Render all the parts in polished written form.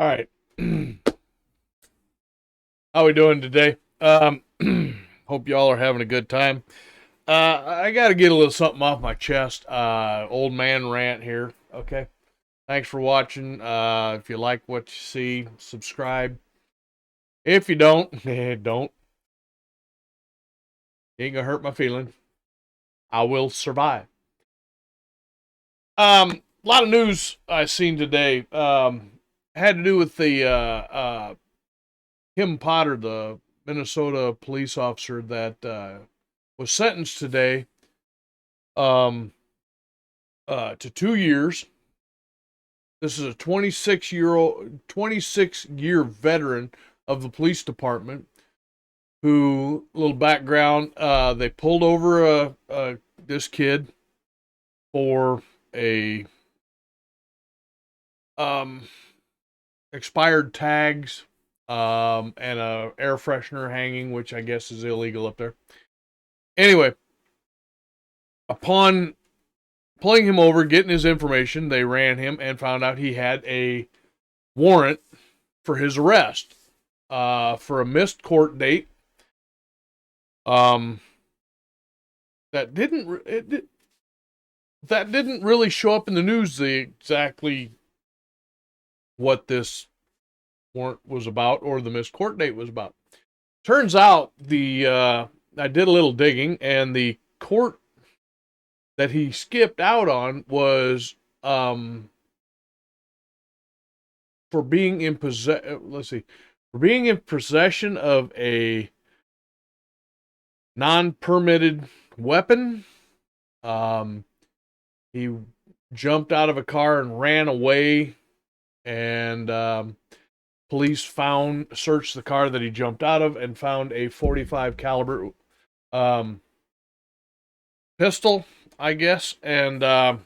All right. How we doing today? Hope y'all are having a good time. I got to get a little something off my chest. Old man rant here. Okay. Thanks for watching. If you like what you see, subscribe. If you don't, don't. Ain't gonna hurt my feelings. I will survive. A lot of news I seen today. Had to do with the Kim Potter, the Minnesota police officer that was sentenced today um, to 2 years. This is a 26-year veteran of the police department who, little background, they pulled over this kid for a um, expired tags and a air freshener hanging, which I guess is illegal up there. Anyway, upon pulling him over, getting his information, they ran him and found out he had a warrant for his arrest for a missed court date. Um, that didn't that didn't really show up in the news exactly what this warrant was about or the missed court date was about. Turns out I did a little digging, and the court that he skipped out on was for being in for being in possession of a non-permitted weapon. Um, he jumped out of a car and ran away, and police searched the car that he jumped out of and found a 45 caliber um, pistol, I guess. And from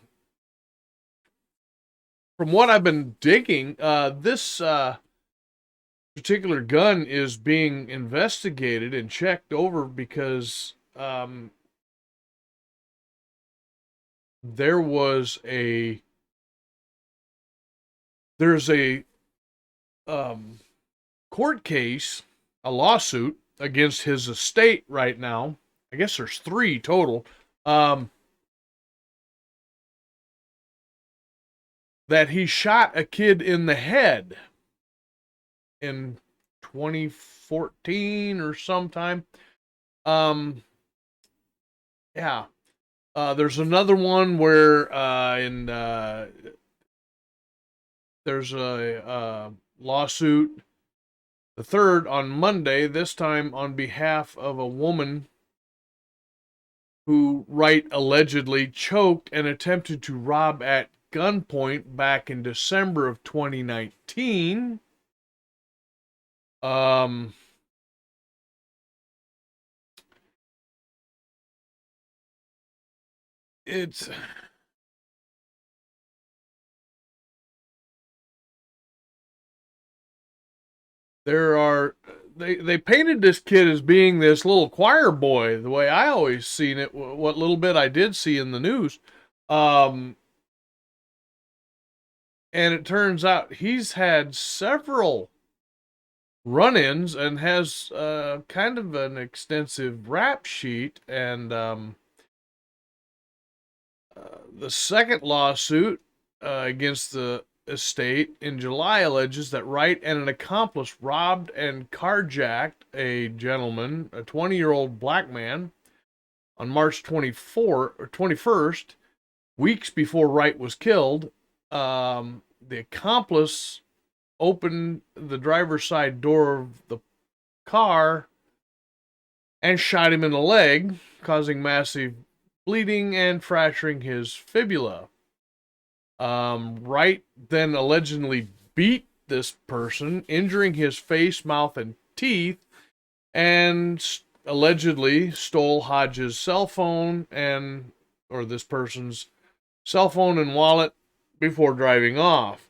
what I've been digging, this particular gun is being investigated and checked over because there was there's a um, court case, a lawsuit against his estate right now. I guess there's three total. Um, that he shot a kid in the head in 2014 or sometime. Um, yeah. There's another one where there's a lawsuit. The third on Monday, this time on behalf of a woman who Wright allegedly choked and attempted to rob at gunpoint back in December of 2019. Um, it's there are they painted this kid as being this little choir boy, the way I always seen it, what little bit I did see in the news. Um, and it turns out he's had several run-ins and has kind of an extensive rap sheet. And the second lawsuit against the estate in July alleges that Wright and an accomplice robbed and carjacked a gentleman, a 20-year-old black man, on March 21st, weeks before Wright was killed. The accomplice opened the driver's side door of the car and shot him in the leg, causing massive bleeding and fracturing his fibula. Wright then allegedly beat this person, injuring his face, mouth, and teeth, and allegedly stole Hodges' cell phone or this person's cell phone and wallet before driving off.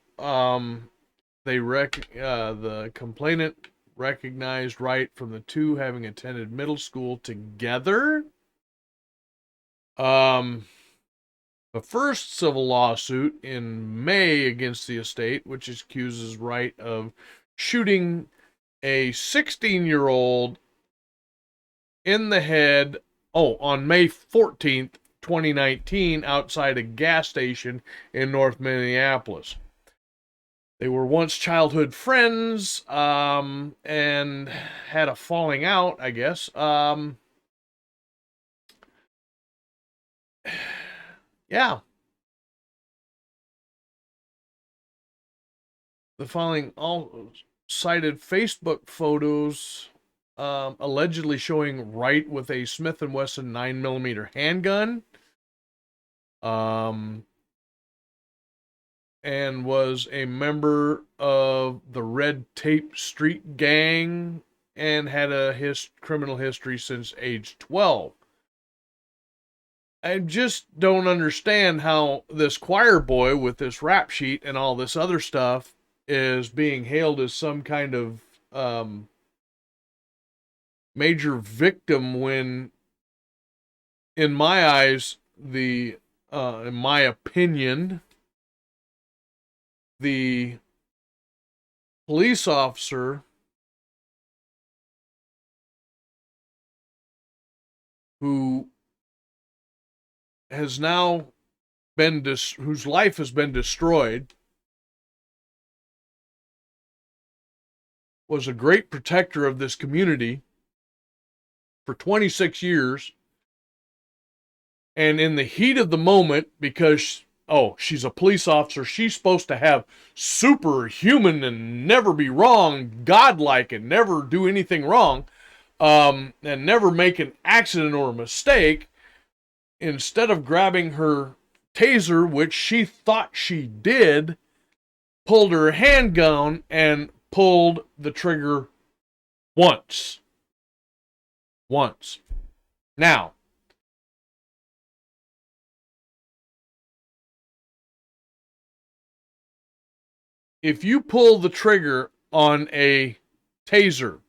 The complainant recognized Wright from the two having attended middle school together. Um, The first civil lawsuit in May against the estate, which accuses Wright of shooting a 16-year-old in the head, on May 14th, 2019, outside a gas station in North Minneapolis. They were once childhood friends, and had a falling out, I guess. Yeah. The following all cited Facebook photos, allegedly showing Wright with a Smith & Wesson 9mm handgun, and was a member of the Red Tape Street Gang and had a criminal history since age 12. I just don't understand how this choir boy with this rap sheet and all this other stuff is being hailed as some kind of major victim when, in my eyes, in my opinion, the police officer who has now whose life has been destroyed was a great protector of this community for 26 years. And in the heat of the moment, because, she's a police officer, she's supposed to have superhuman and never be wrong, godlike, and never do anything wrong, and never make an accident or a mistake. Instead of grabbing her taser, which she thought she did, pulled her handgun and pulled the trigger once. Now, if you pull the trigger on a taser,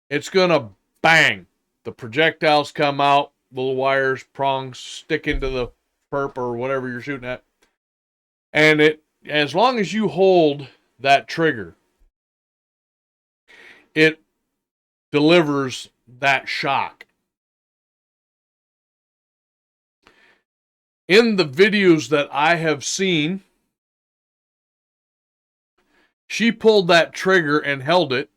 it's gonna bang. The projectiles come out, little wires, prongs stick into the perp or whatever you're shooting at. And as long as you hold that trigger, it delivers that shock. In the videos that I have seen, she pulled that trigger and held it.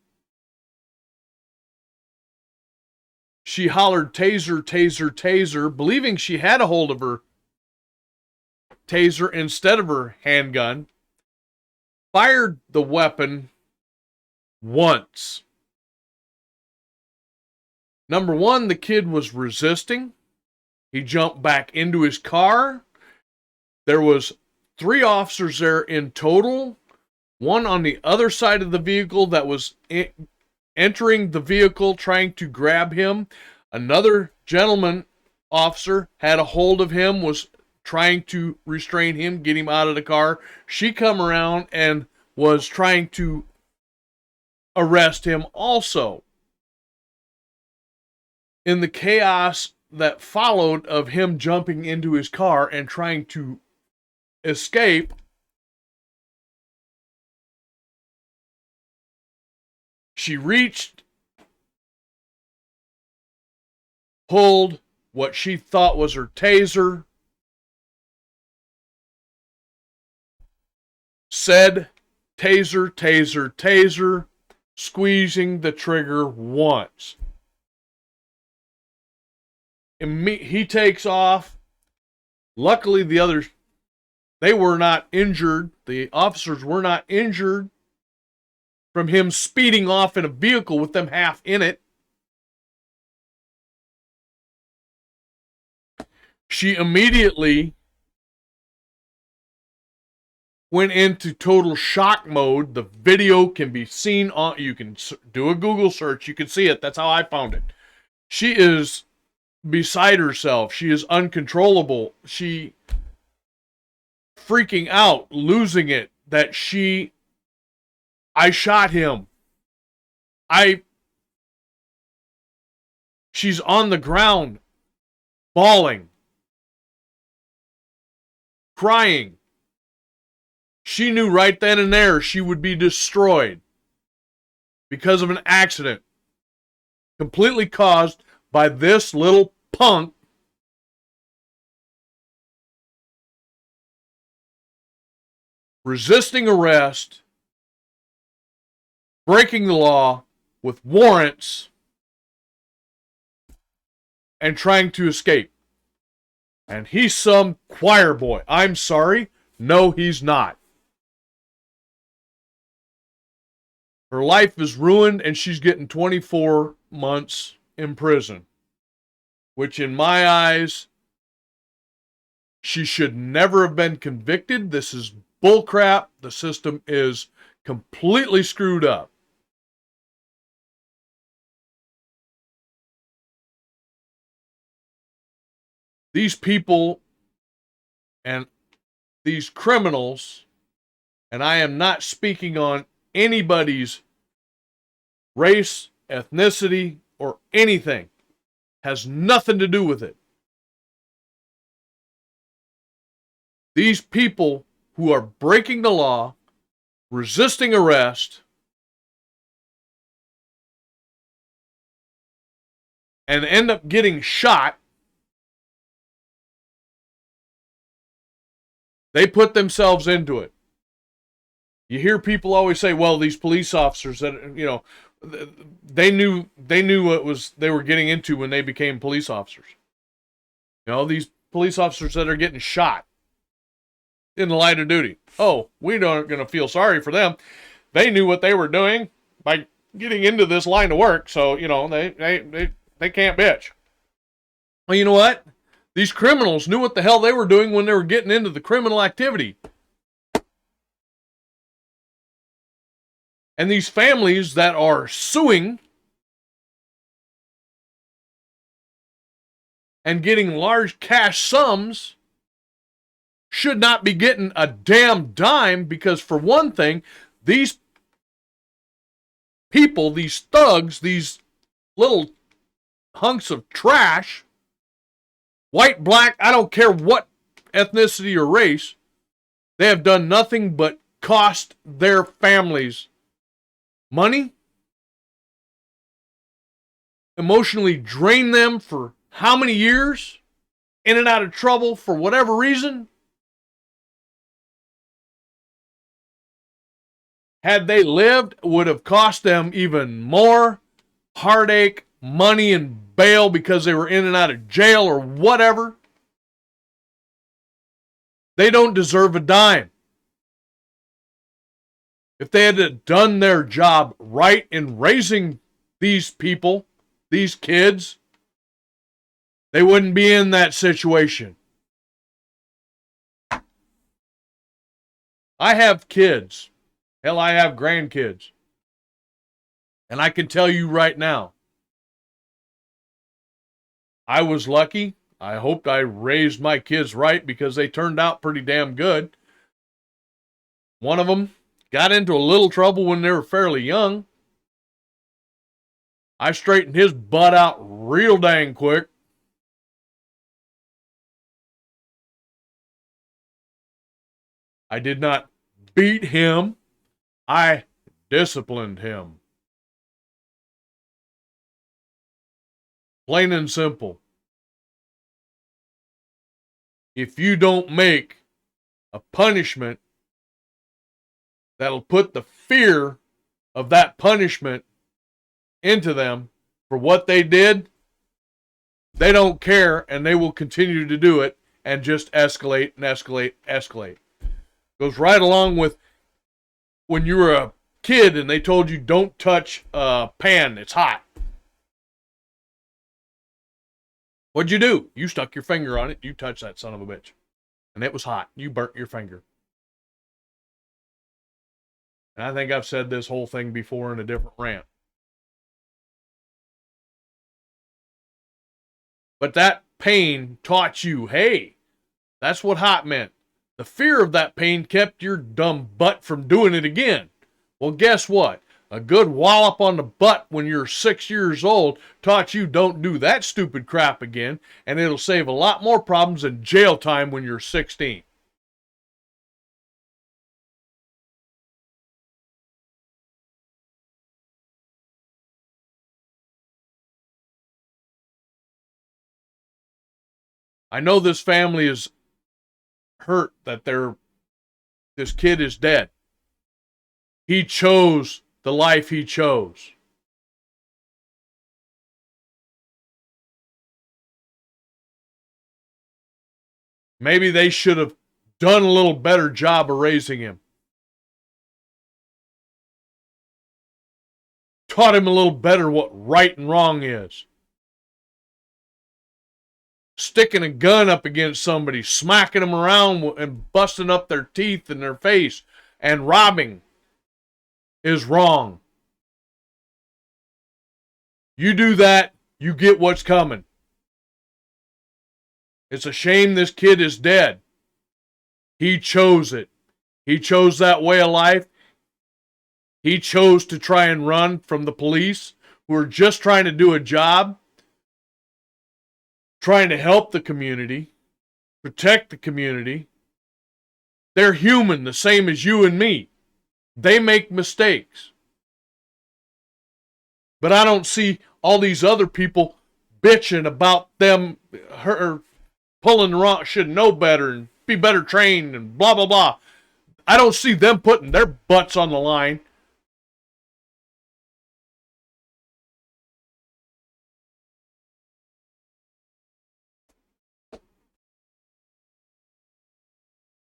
She hollered, "Taser, taser, taser," believing she had a hold of her taser instead of her handgun. Fired the weapon once. Number one, the kid was resisting. He jumped back into his car. There was 3 officers there in total. One on the other side of the vehicle that was entering the vehicle trying to grab him. Another gentleman officer had a hold of him, was trying to restrain him, get him out of the car. She come around and was trying to arrest him also. In the chaos that followed of him jumping into his car and trying to escape, she reached, pulled what she thought was her taser, said, "Taser, taser, taser," squeezing the trigger once. He takes off. Luckily, the others, they were not injured. The officers were not injured from him speeding off in a vehicle with them half in it. She immediately went into total shock mode. The video can be seen on, you can do a Google search, you can see it. That's how I found it. She is beside herself. She is uncontrollable. She freaking out, losing it, that I shot him. She's on the ground, bawling. crying. She knew right then and there she would be destroyed because of an accident completely caused by this little punk resisting arrest, breaking the law with warrants, and trying to escape. And he's some choir boy. I'm sorry. No, he's not. Her life is ruined and she's getting 24 months in prison, which in my eyes, she should never have been convicted. This is bullcrap. The system is completely screwed up. These people and these criminals, and I am not speaking on anybody's race, ethnicity, or anything, has nothing to do with it. These people who are breaking the law, resisting arrest, and end up getting shot, they put themselves into it. You hear people always say, well, these police officers that, you know, they knew what was they were getting into when they became police officers. You know, these police officers that are getting shot in the line of duty. Oh, we aren't going to feel sorry for them. They knew what they were doing by getting into this line of work, so, you know, they can't bitch. Well, you know what? These criminals knew what the hell they were doing when they were getting into the criminal activity. And these families that are suing and getting large cash sums should not be getting a damn dime, because for one thing, these people, these thugs, these little hunks of trash, white, black, I don't care what ethnicity or race, they have done nothing but cost their families money, emotionally drain them for how many years, in and out of trouble for whatever reason. Had they lived, would have cost them even more heartache, money, and bail because they were in and out of jail or whatever. They don't deserve a dime. If they had done their job right in raising these people, these kids, they wouldn't be in that situation. I have kids. Hell, I have grandkids. And I can tell you right now, I was lucky. I hoped I raised my kids right because they turned out pretty damn good. One of them got into a little trouble when they were fairly young. I straightened his butt out real dang quick. I did not beat him. I disciplined him. Plain and simple. If you don't make a punishment that'll put the fear of that punishment into them for what they did, they don't care, and they will continue to do it and just escalate and escalate, escalate. Goes right along with when you were a kid and they told you don't touch a pan, it's hot. What'd you do? You stuck your finger on it, you touched that son of a bitch. And it was hot. You burnt your finger. And I think I've said this whole thing before in a different rant. But that pain taught you, hey, that's what hot meant. The fear of that pain kept your dumb butt from doing it again. Well, guess what? A good wallop on the butt when you're 6 years old taught you don't do that stupid crap again, and it'll save a lot more problems than jail time when you're 16. I know this family is hurt that this kid is dead. He chose the life he chose. Maybe they should have done a little better job of raising him. Taught him a little better what right and wrong is. Sticking a gun up against somebody, smacking them around and busting up their teeth and their face, and robbing is wrong. You do that, you get what's coming. It's a shame this kid is dead. He chose it. He chose that way of life. He chose to try and run from the police who are just trying to do a job, trying to help the community, protect the community. They're human, the same as you and me. They make mistakes. But I don't see all these other people bitching about them, her pulling the wrong, should know better and be better trained and blah, blah, blah. I don't see them putting their butts on the line.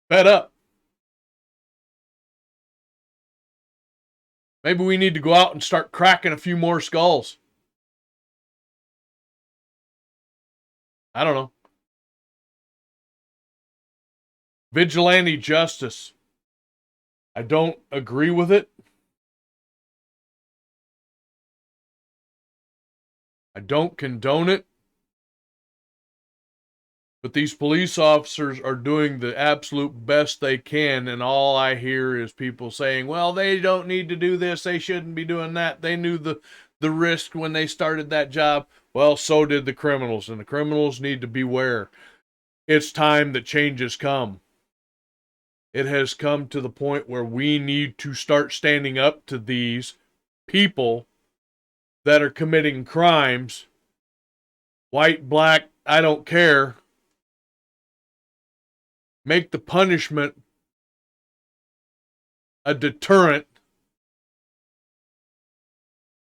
Fed up. Maybe we need to go out and start cracking a few more skulls. I don't know. Vigilante justice. I don't agree with it. I don't condone it. But these police officers are doing the absolute best they can, and all I hear is people saying, well, they don't need to do this, they shouldn't be doing that. They knew the risk when they started that job. Well, so did the criminals, and the criminals need to beware. It's time that changes come. It has come to the point where we need to start standing up to these people that are committing crimes. White, black, I don't care. Make the punishment a deterrent,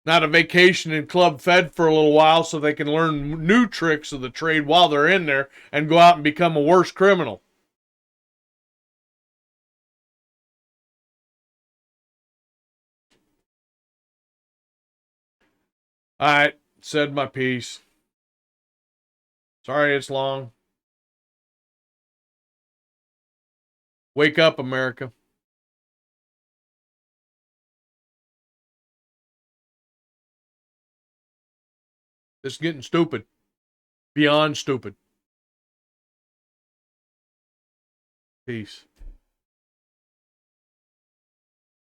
not a vacation in Club Fed for a little while so they can learn new tricks of the trade while they're in there and go out and become a worse criminal. All right, said my piece. Sorry it's long. Wake up, America. This is getting stupid. Beyond stupid. Peace.